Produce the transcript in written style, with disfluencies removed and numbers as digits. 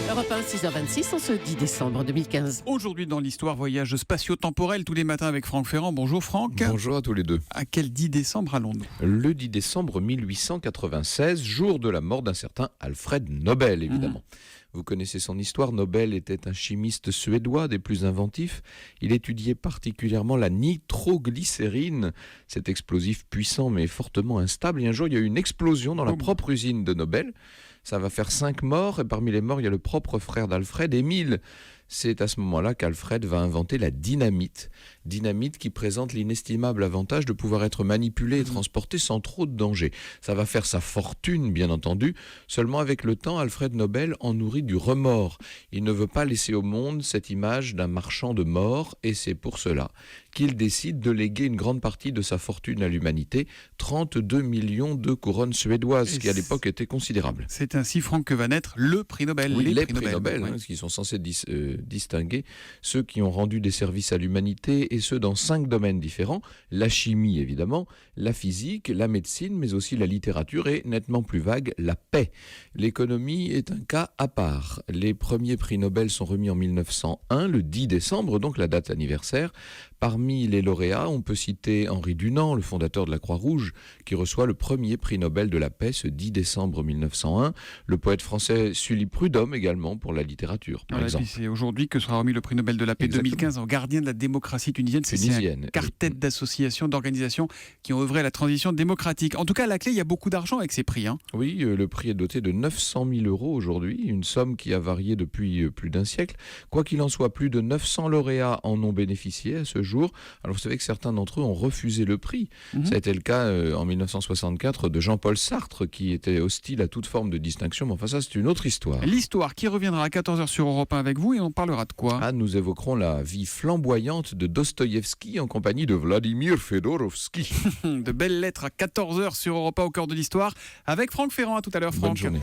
Europe 1, 6h26, en ce 10 décembre 2015. Aujourd'hui dans l'histoire, voyage spatio-temporel tous les matins avec Franck Ferrand. Bonjour Franck. Bonjour à tous les deux. À quel 10 décembre allons-nous ? Le 10 décembre 1896, jour de la mort d'un certain Alfred Nobel, évidemment. Vous connaissez son histoire. Nobel était un chimiste suédois des plus inventifs. Il étudiait particulièrement la nitroglycérine, cet explosif puissant mais fortement instable. Et un jour, il y a eu une explosion dans la propre usine de Nobel. Ça va faire 5 morts, et parmi les morts, il y a le propre frère d'Alfred, Émile. C'est à ce moment-là qu'Alfred va inventer la dynamite. Dynamite qui présente l'inestimable avantage de pouvoir être manipulée et transportée sans trop de danger. Ça va faire sa fortune, bien entendu. Seulement avec le temps, Alfred Nobel en nourrit du remords. Il ne veut pas laisser au monde cette image d'un marchand de mort, et c'est pour cela qu'il décide de léguer une grande partie de sa fortune à l'humanité, 32 millions de couronnes suédoises, ce qui à l'époque était considérable. C'est ainsi, Franck, que va naître le prix Nobel. Oui, les prix Nobel, oui. Qui sont censés distinguer ceux qui ont rendu des services à l'humanité, et ceux dans 5 domaines différents: la chimie évidemment, la physique, la médecine, mais aussi la littérature et, nettement plus vague, la paix. L'économie est un cas à part. Les premiers prix Nobel sont remis en 1901, le 10 décembre, donc la date anniversaire. Parmi les lauréats, on peut citer Henri Dunant, le fondateur de la Croix-Rouge, qui reçoit le premier prix Nobel de la paix ce 10 décembre 1901. Le poète français Sully Prudhomme également pour la littérature, par exemple. Et puis c'est aujourd'hui que sera remis le prix Nobel de la paix. Exactement. 2015 au gardien de la démocratie tunisienne. C'est un quartet d'associations, d'organisations qui ont œuvré à la transition démocratique. En tout cas, à la clé, il y a beaucoup d'argent avec ces prix. Oui, le prix est doté de 900 000 euros aujourd'hui, une somme qui a varié depuis plus d'un siècle. Quoi qu'il en soit, plus de 900 lauréats en ont bénéficié à ce jour. Alors vous savez que certains d'entre eux ont refusé le prix. Ça a été le cas en 1964 de Jean-Paul Sartre, qui était hostile à toute forme de distinction. Mais enfin ça, c'est une autre histoire. L'histoire qui reviendra à 14h sur Europe 1 avec vous, et on parlera de quoi ? Nous évoquerons la vie flamboyante de Dostoïevski en compagnie de Vladimir Fedorovski. De belles lettres à 14h sur Europe 1 au cœur de l'histoire avec Franck Ferrand. À tout à l'heure, Franck. Bonne journée.